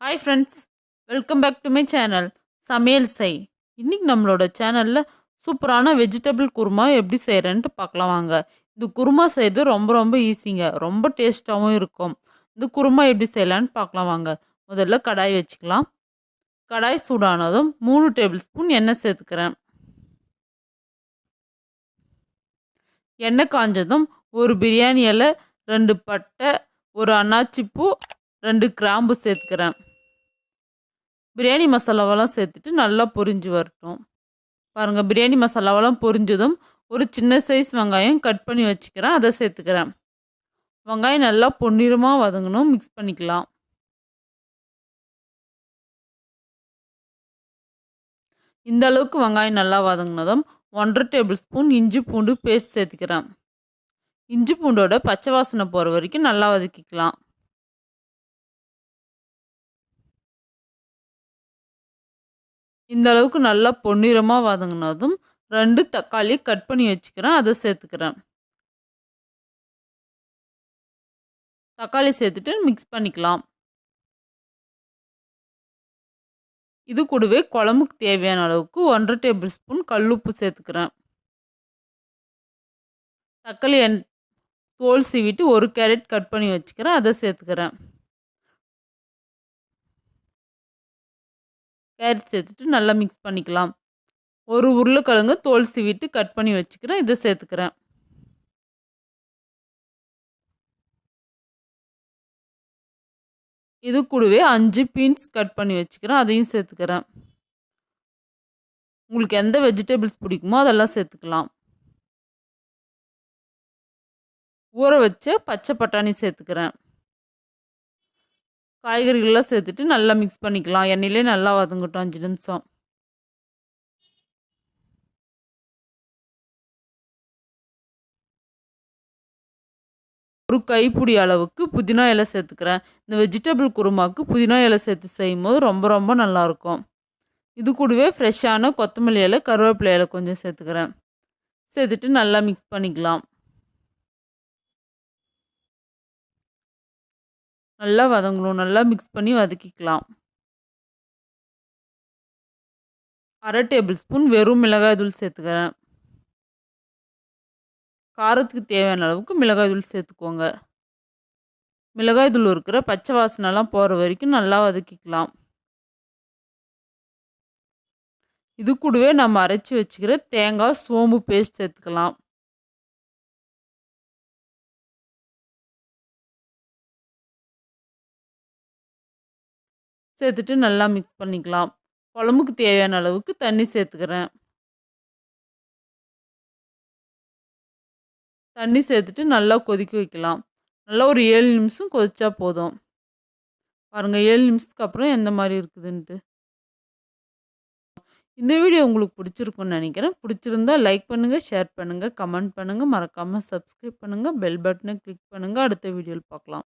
Hi friends, welcome back to my channel சமையல் செய். இன்னைக்கு நம்மளோட சேனல்ல சூப்பரான வெஜிடபிள் குருமா எப்படி செய்யறேன்ட்டு பார்க்கலாம் வாங்க. இந்த குருமா செய்யறது ரொம்ப ஈஸிங்க. ரொம்ப டேஸ்டாவும் இருக்கும். இந்த குருமா எப்படி செய்யலாம்னு பார்க்கலாம் வாங்க. முதல்ல கடாய் வச்சுக்கலாம். கடாய் சூடானதும் 3 டேபிள் ஸ்பூன் எண்ணெய் சேர்த்துக்கிறேன். எண்ணெய் காஞ்சதும் ஒரு பிரியாணி இலை, 2 பட்டை, ஒரு அன்னாச்சி பூ, 2 கிராம்பு சேர்த்துக்கிறேன். பிரியாணி மசாலாவெல்லாம் சேர்த்துட்டு நல்லா பொரிஞ்சு வரட்டும். பாருங்கள், பிரியாணி மசாலாவெல்லாம் பொரிஞ்சதும் ஒரு சின்ன சைஸ் வெங்காயம் கட் பண்ணி வச்சுக்கிறேன், அதை சேர்த்துக்கிறேன். வெங்காயம் நல்லா பொன்னிறமாக வதங்கணும், மிக்ஸ் பண்ணிக்கலாம். இந்த அளவுக்கு வெங்காயம் நல்லா வதங்கினதும் 1.5 டேபிள் ஸ்பூன் இஞ்சி பூண்டு பேஸ்ட் சேர்த்துக்கிறேன். இஞ்சி பூண்டோட பச்சை வாசனை போகிற வரைக்கும் நல்லா வதக்கிக்கலாம். இந்த அளவுக்கு நல்லா பொன்னிறமாக வதங்கினதும் 2 தக்காளி கட் பண்ணி வச்சுக்கிறேன், அதை சேர்த்துக்கிறேன். தக்காளி சேர்த்துட்டு மிக்ஸ் பண்ணிக்கலாம். இது கூடவே குழம்புக்கு தேவையான அளவுக்கு 1.5 டேபிள் ஸ்பூன் கல்லுப்பு சேர்த்துக்கிறேன். தக்காளி தோல் சீவிட்டு 1 கேரட் கட் பண்ணி வச்சுக்கிறேன், அதை சேர்த்துக்கிறேன். கேரட் சேர்த்துட்டு நல்லா மிக்ஸ் பண்ணிக்கலாம். ஒரு உருளைக்கிழங்கு தோல் சீவிட்டு கட் பண்ணி வச்சுக்கிறேன், இதை சேர்த்துக்கிறேன். இது கூடவே 5 பீன்ஸ் கட் பண்ணி வச்சுக்கிறேன், அதையும் சேர்த்துக்கிறேன். உங்களுக்கு எந்த வெஜிடபிள்ஸ் பிடிக்குமோ அதெல்லாம் சேர்த்துக்கலாம். ஊற வச்ச பச்சை பட்டாணி சேர்த்துக்கிறேன். காய்கறிகள்லாம் சேர்த்துட்டு நல்லா மிக்ஸ் பண்ணிக்கலாம். எண்ணெயிலே நல்லா வதங்கட்டும் 5 நிமிஷம். ஒரு கைப்பிடி அளவுக்கு புதினா இலை சேர்த்துக்கிறேன். இந்த வெஜிடபிள் குருமாவுக்கு புதினா இலை சேர்த்து செய்யும்போது ரொம்ப நல்லாயிருக்கும். இது கூடவே ஃப்ரெஷ்ஷான கொத்தமல்லி இலை, கருவேப்பிலை இலை கொஞ்சம் சேர்த்துக்கிறேன். சேர்த்துட்டு நல்லா மிக்ஸ் பண்ணிக்கலாம். நல்லா வதங்கணும், நல்லா மிக்ஸ் பண்ணி வதக்கிக்கலாம். 1/2 டேபிள் ஸ்பூன் வெறும் மிளகாய் தூள் சேர்த்துக்கிறேன். காரத்துக்கு தேவையான அளவுக்கு மிளகாய் தூள் சேர்த்துக்கோங்க. மிளகாய் தூள் இருக்கிற பச்சை வாசனைலாம் போகிற வரைக்கும் நல்லா வதக்கிக்கலாம். இது கூடவே நம்ம அரைச்சி வச்சுக்கிற தேங்காய் சோம்பு பேஸ்ட் சேர்த்துக்கலாம். சேர்த்துட்டு நல்லா மிக்ஸ் பண்ணிக்கலாம். குழம்புக்கு தேவையான அளவுக்கு தண்ணி சேர்த்துக்கிறேன். தண்ணி சேர்த்துட்டு நல்லா கொதிக்க வைக்கலாம். நல்லா ஒரு 7 நிமிஷம் கொதிச்சா போதும். பாருங்கள், 7 நிமிஷத்துக்கு அப்புறம் எந்த மாதிரி இருக்குதுன்ட்டு. இந்த வீடியோ உங்களுக்கு பிடிச்சிருக்குன்னு நினைக்கிறேன். பிடிச்சிருந்தா லைக் பண்ணுங்கள், ஷேர் பண்ணுங்கள், கமெண்ட் பண்ணுங்கள், மறக்காமல் சப்ஸ்கிரைப் பண்ணுங்கள், பெல் பட்டனை கிளிக் பண்ணுங்கள். அடுத்த வீடியோவில் பார்க்கலாம்.